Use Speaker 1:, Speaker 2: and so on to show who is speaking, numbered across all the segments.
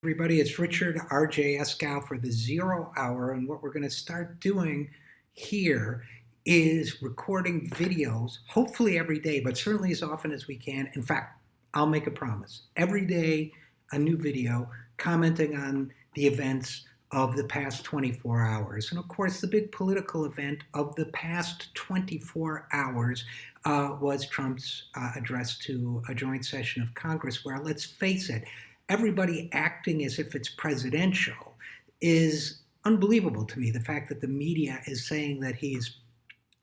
Speaker 1: Everybody, it's Richard RJ Eskow for the Zero Hour, and what we're going to start doing here is recording videos, hopefully every day, but certainly as often as we can. In fact, I'll make a promise. Every day, a new video commenting on the events of the past 24 hours. And of course, the big political event of the past 24 hours was Trump's address to a joint session of Congress, where, let's face it, everybody acting as if it's presidential is unbelievable to me. The fact that the media is saying that he's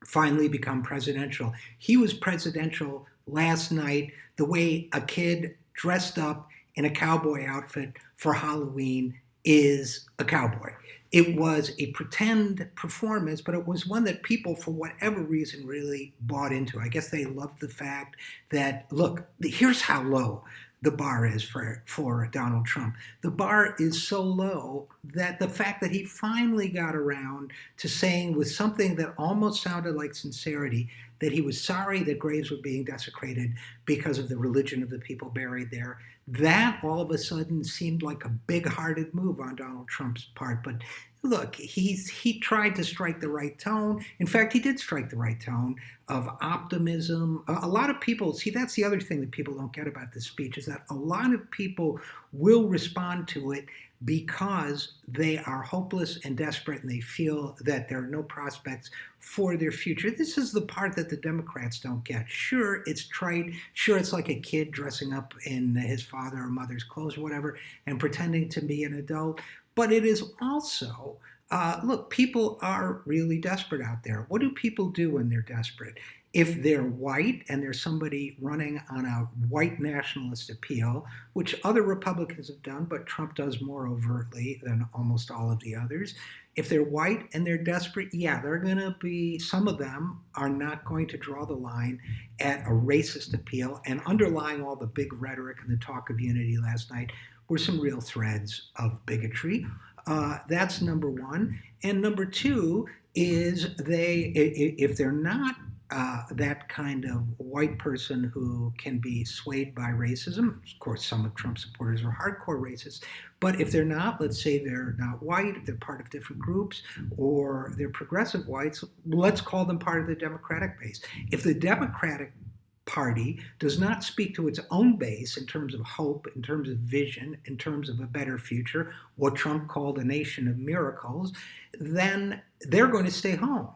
Speaker 1: finally become presidential. He was presidential last night the way a kid dressed up in a cowboy outfit for Halloween is a cowboy. It was a pretend performance, but it was one that people, for whatever reason, really bought into. I guess they loved the fact that, look, here's how low the bar is for Donald Trump. The bar is so low that the fact that he finally got around to saying, with something that almost sounded like sincerity, that he was sorry that graves were being desecrated because of the religion of the people buried there, that all of a sudden seemed like a big-hearted move on Donald Trump's part. But look, he tried to strike the right tone. In fact, he did strike the right tone of optimism. A lot of people, see, that's the other thing that people don't get about this speech, is that a lot of people will respond to it because they are hopeless and desperate and they feel that there are no prospects for their future. This is the part that the Democrats don't get. Sure, it's trite. Sure, it's like a kid dressing up in his father or mother's clothes or whatever and pretending to be an adult. But it is also, look, people are really desperate out there. What do people do when they're desperate? If they're white and there's somebody running on a white nationalist appeal, which other Republicans have done, but Trump does more overtly than almost all of the others. If they're white and they're desperate, yeah, they're going to be, some of them are not going to draw the line at a racist appeal. And underlying all the big rhetoric and the talk of unity last night were some real threads of bigotry. That's number one. And number two is if they're not that kind of white person who can be swayed by racism. Of course, some of Trump supporters are hardcore racists, but if they're not, let's say they're not white, if they're part of different groups, or they're progressive whites, let's call them part of the Democratic base. If the Democratic Party does not speak to its own base in terms of hope, in terms of vision, in terms of a better future, what Trump called a nation of miracles, then they're going to stay home.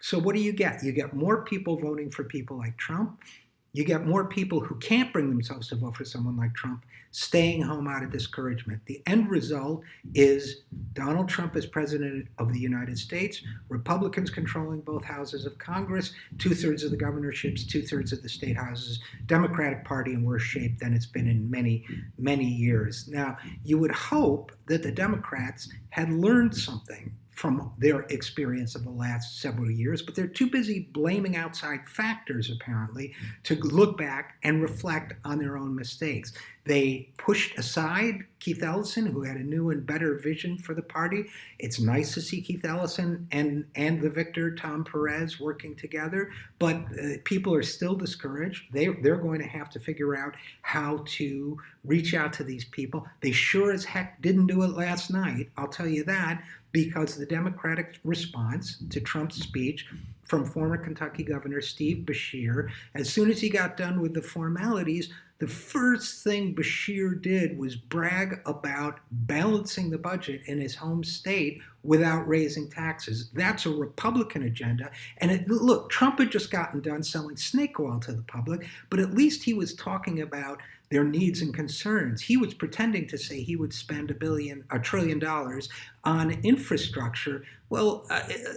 Speaker 1: So what do you get? You get more people voting for people like Trump. You get more people who can't bring themselves to vote for someone like Trump staying home out of discouragement. The end result is Donald Trump as president of the United States, Republicans controlling both houses of Congress, 2/3 of the governorships, 2/3 of the state houses, Democratic Party in worse shape than it's been in many, many years. Now, you would hope that the Democrats had learned something from their experience of the last several years, but they're too busy blaming outside factors, apparently, to look back and reflect on their own mistakes. They pushed aside Keith Ellison, who had a new and better vision for the party. It's nice to see Keith Ellison and the victor, Tom Perez, working together, but people are still discouraged. They're going to have to figure out how to reach out to these people. They sure as heck didn't do it last night, I'll tell you that, because the Democratic response to Trump's speech from former Kentucky Governor Steve Beshear, as soon as he got done with the formalities, the first thing Beshear did was brag about balancing the budget in his home state without raising taxes. That's a Republican agenda. And look, Trump had just gotten done selling snake oil to the public, but at least he was talking about their needs and concerns. He was pretending to say he would spend $1 trillion on infrastructure. Well,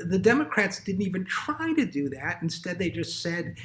Speaker 1: the Democrats didn't even try to do that. Instead, they just said,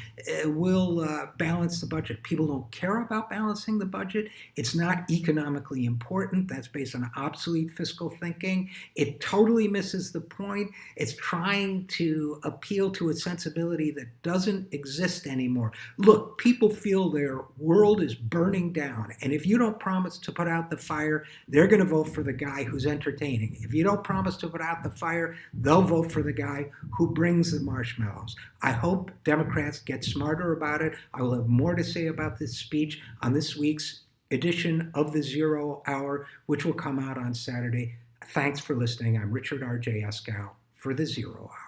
Speaker 1: we'll balance the budget. People don't care about balancing the budget. It's not economically important. That's based on obsolete fiscal thinking. It totally misses the point. It's trying to appeal to a sensibility that doesn't exist anymore. Look, people feel their world is burning down. And if you don't promise to put out the fire, they're going to vote for the guy who's entertaining. If you don't promise to put out the fire, they'll vote for the guy who brings the marshmallows. I hope Democrats get smarter about it. I will have more to say about this speech on this week's edition of the Zero Hour, which will come out on Saturday. Thanks for listening. I'm Richard RJ Eskow for the Zero Hour.